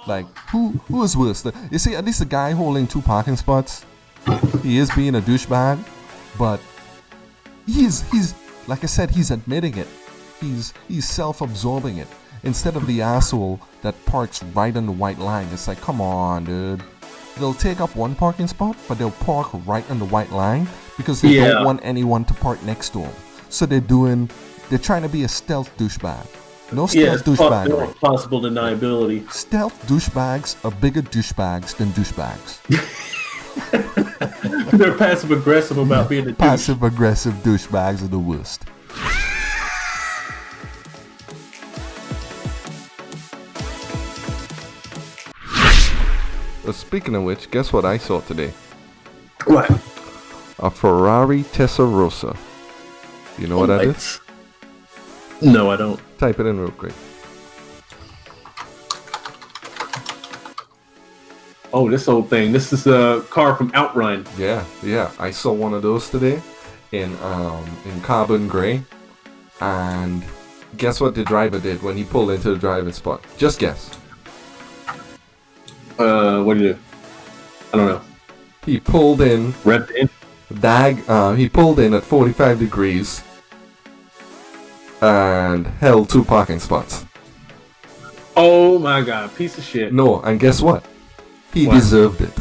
Like, who is worse? You see, at least the guy holding 2 parking spots, he is being a douchebag, but he's like I said, he's admitting it. He's self-absorbing it. Instead of the asshole that parks right on the white line. It's like, come on, dude. They'll take up 1 parking spot, but they'll park right on the white line because they don't want anyone to park next to them. So they're trying to be a stealth douchebag. No stealth douchebag. Possible deniability. Stealth douchebags are bigger douchebags than douchebags. They're passive aggressive about being a douche. Passive aggressive douchebags are the worst. Speaking of which, guess what I saw today? What? A Ferrari Testarossa. You know what that is? No, I don't. Type it in real quick. Oh, this old thing. This is a car from Outrun. Yeah. I saw one of those today in carbon gray. And guess what the driver did when he pulled into the driving spot? Just guess. What did he do? I don't know. He pulled in. Revved in? He pulled in at 45 degrees and held 2 parking spots. Oh my god, piece of shit. No, and guess what? He deserved it.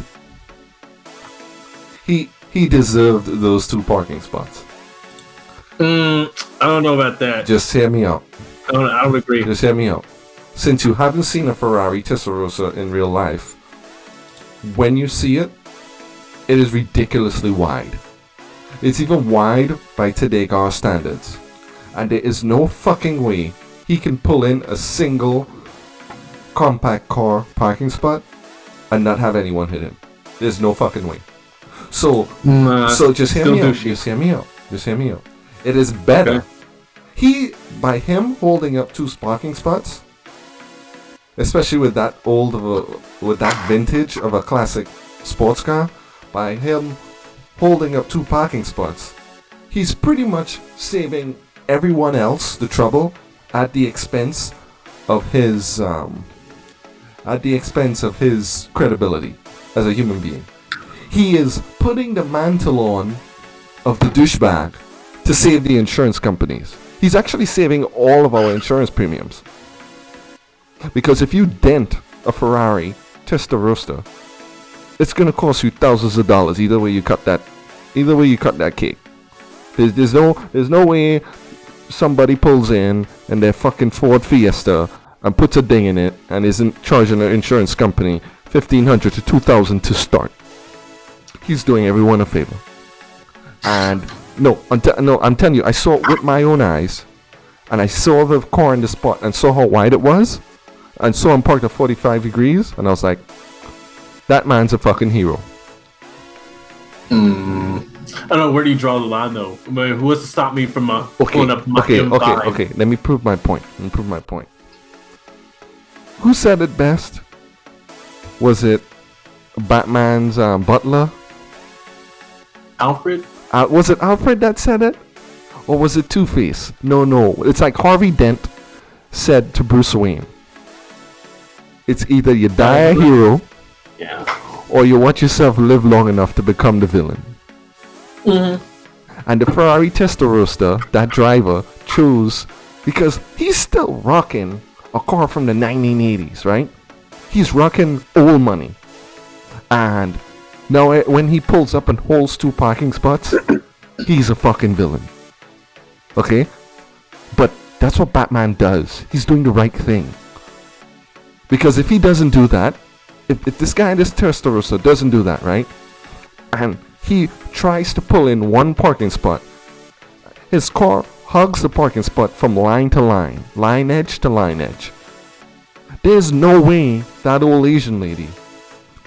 He deserved those 2 parking spots. I don't know about that. Just hear me out. I don't agree. Just hear me out. Since you haven't seen a Ferrari Testarossa in real life, when you see it, it is ridiculously wide. It's even wide by today's car standards. And there is no fucking way he can pull in a single compact car parking spot and not have anyone hit him. There's no fucking way. So just hear me out. Just hear me out. It is better. Okay. By him holding up 2 parking spots, especially with that with that vintage of a classic sports car, by him holding up 2 parking spots, he's pretty much saving everyone else the trouble at the expense of his credibility as a human being. He is putting the mantle on of the douchebag to save the insurance companies. He's actually saving all of our insurance premiums. Because if you dent a Ferrari Testarossa, it's gonna cost you thousands of dollars. Either way you cut that cake. There's no way somebody pulls in their fucking Ford Fiesta and puts a ding in it and isn't charging an insurance company $1,500 to $2,000 to start. He's doing everyone a favor. And I'm telling you, I saw it with my own eyes, and I saw the car in the spot and saw how wide it was. And saw him parked at 45 degrees, and I was like, that man's a fucking hero. I don't know, where do you draw the line, though? I mean, who was to stop me from pulling up my M5? Okay, let me prove my point. Who said it best? Was it Batman's butler? Alfred? Was it Alfred that said it? Or was it Two-Face? No. It's like Harvey Dent said to Bruce Wayne. It's either you die a hero, or you watch yourself live long enough to become the villain. And the Ferrari Testarossa, that driver, chose, because he's still rocking a car from the 1980s, right? He's rocking old money. And now when he pulls up and holds 2 parking spots, he's a fucking villain. Okay? But that's what Batman does. He's doing the right thing. Because if he doesn't do that, if this guy, this Testarossa, doesn't do that, right? And he tries to pull in 1 parking spot, his car hugs the parking spot from line to line, line edge to line edge. There's no way that old Asian lady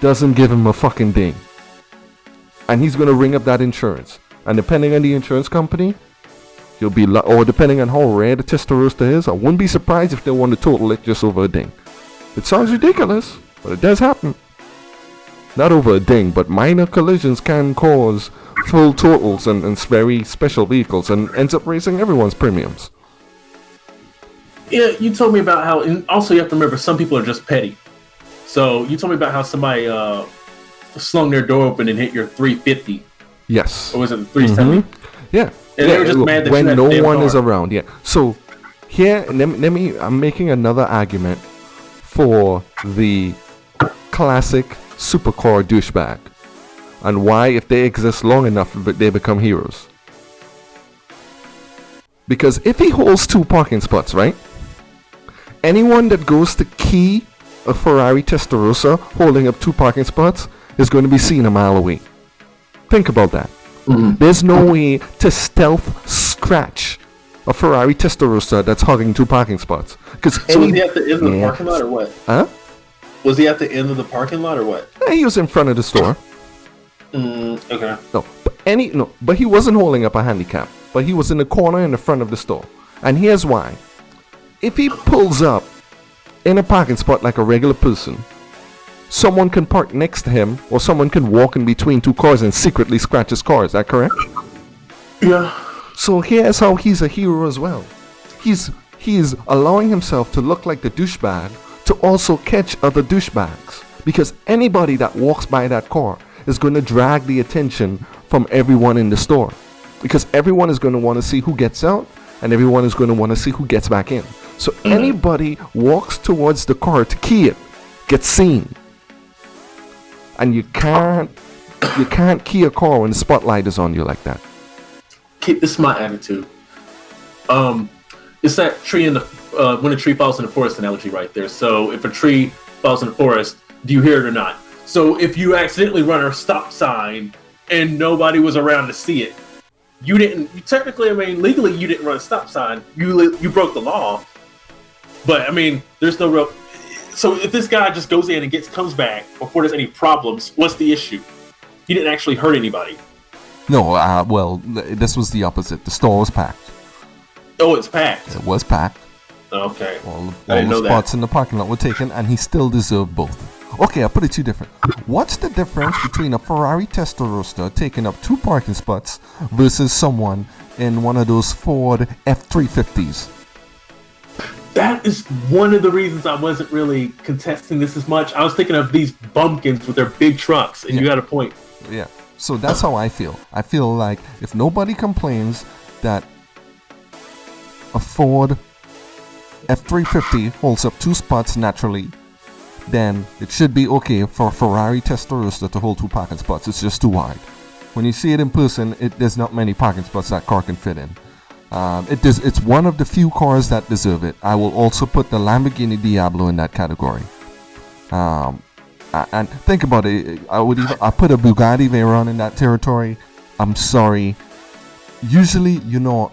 doesn't give him a fucking ding. And he's gonna ring up that insurance. And depending on the insurance company, he'll be, or depending on how rare the Testarossa is, I wouldn't be surprised if they want to total it just over a ding. It sounds ridiculous, but it does happen. Not over a ding, but minor collisions can cause full totals and very special vehicles, and ends up raising everyone's premiums. Yeah, you told me about how, and also you have to remember, some people are just petty. So you told me about how somebody slung their door open and hit your 350. Yes. Or was it 370? Yeah. And they were just mad that when you had no the damn one car. is around. Yeah. So here, I'm making another argument for the classic supercar douchebag, and why, if they exist long enough, they become heroes. Because if he holds 2 parking spots, right? Anyone that goes to key a Ferrari Testarossa holding up 2 parking spots is going to be seen a mile away. Think about that. There's no way to stealth scratch a Ferrari Testarossa that's hogging 2 parking spots. So was he at the end of the parking lot or what? Huh? Was he at the end of the parking lot or what? He was in front of the store. Okay. But he wasn't holding up a handicap. But he was in the corner in the front of the store. And here's why. If he pulls up in a parking spot like a regular person, someone can park next to him, or someone can walk in between 2 cars and secretly scratch his car. Is that correct? Yeah. So here's how he's a hero as well. He's allowing himself to look like the douchebag to also catch other douchebags. Because anybody that walks by that car is going to drag the attention from everyone in the store. Because everyone is going to want to see who gets out, and everyone is going to want to see who gets back in. So anybody walks towards the car to key it gets seen. And you can't key a car when the spotlight is on you like that. This is my attitude. It's that tree in the when a tree falls in the forest analogy right there. So if a tree falls in the forest, do you hear it or not? So if you accidentally run a stop sign and nobody was around to see it, you technically, legally you didn't run a stop sign. You broke the law. But there's no real. So if this guy just goes in and comes back before there's any problems, what's the issue? He didn't actually hurt anybody. No, this was the opposite. The store was packed. Oh, it's packed. It was packed. Okay. All the spots in the parking lot were taken, and he still deserved both. Okay, I'll put it 2 different. What's the difference between a Ferrari Testarossa taking up 2 parking spots versus someone in one of those Ford F-350s? That is one of the reasons I wasn't really contesting this as much. I was thinking of these bumpkins with their big trucks, and you got a point. Yeah. So that's how I feel. I feel like if nobody complains that a Ford F-350 holds up 2 spots naturally, then it should be okay for a Ferrari Testarossa to hold 2 parking spots. It's just too wide. When you see it in person, there's not many parking spots that car can fit in. It's one of the few cars that deserve it. I will also put the Lamborghini Diablo in that category. And think about it. I put a Bugatti Veyron in that territory. I'm sorry. Usually,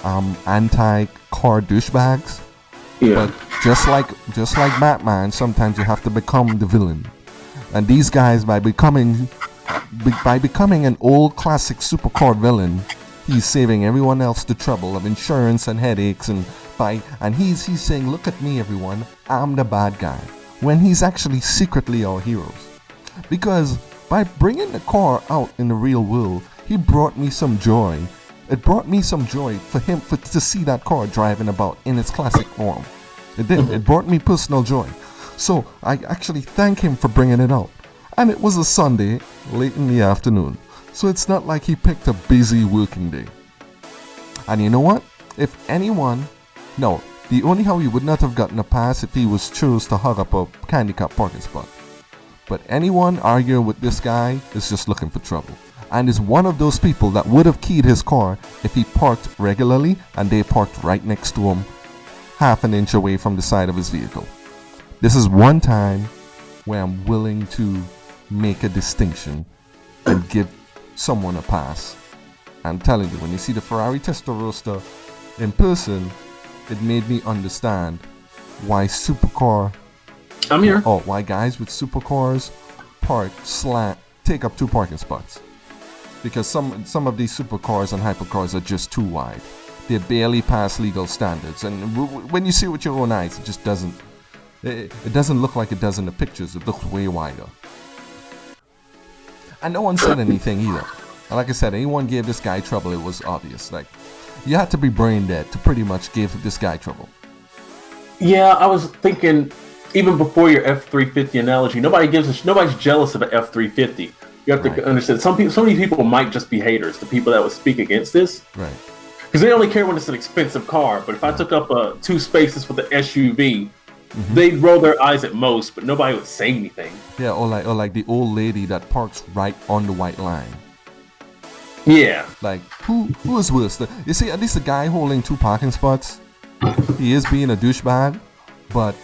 I'm anti-car douchebags. Yeah. But just like Batman, sometimes you have to become the villain. And these guys, by becoming an old classic supercar villain, he's saving everyone else the trouble of insurance and headaches, and he's saying, "Look at me, everyone. I'm the bad guy," when he's actually secretly our heroes. Because by bringing the car out in the real world, he brought me some joy. It brought me some joy for him to see that car driving about in its classic form. It did. It brought me personal joy. So I actually thank him for bringing it out. And it was a Sunday, late in the afternoon. So it's not like he picked a busy working day. And you know what? The only how he would not have gotten a pass if he was chose to hug up a handicap parking spot. But anyone arguing with this guy is just looking for trouble. And is one of those people that would have keyed his car if he parked regularly and they parked right next to him, half an inch away from the side of his vehicle. This is one time where I'm willing to make a distinction and give someone a pass. I'm telling you, when you see the Ferrari Testarossa in person, it made me understand why supercar. I'm here. Why guys with supercars take up 2 parking spots. Because some of these supercars and hypercars are just too wide. They barely pass legal standards, and when you see it with your own eyes, it just doesn't. It doesn't look like it does in the pictures. It looks way wider. And no one said anything either. And like I said, anyone gave this guy trouble, it was obvious. Like, you had to be brain dead to pretty much give this guy trouble. Yeah, I was thinking even before your F-350 analogy, nobody's jealous of an F-350. You have to understand, some of these people might just be haters, the people that would speak against this. Right. Because they only care when it's an expensive car. But if I took up 2 spaces for the SUV, they'd roll their eyes at most, but nobody would say anything. Yeah, or like the old lady that parks right on the white line. Yeah. Like, who is worse? You see, at least the guy holding 2 parking spots, he is being a douchebag, but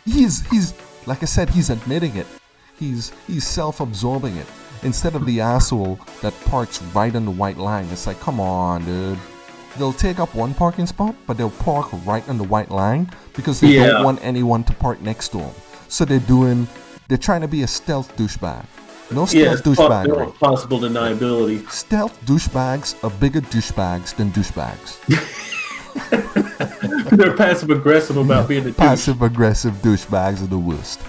he's like I said, he's admitting it. He's self-absorbing it. Instead of the asshole that parks right on the white line. It's like, come on, dude. They'll take up 1 parking spot, but they'll park right on the white line because they don't want anyone to park next to them. So they're trying to be a stealth douchebag. No stealth douchebaggery. Possible deniability. Stealth douchebags are bigger douchebags than douchebags. They're passive aggressive about being a douche. Passive aggressive douchebags are the worst.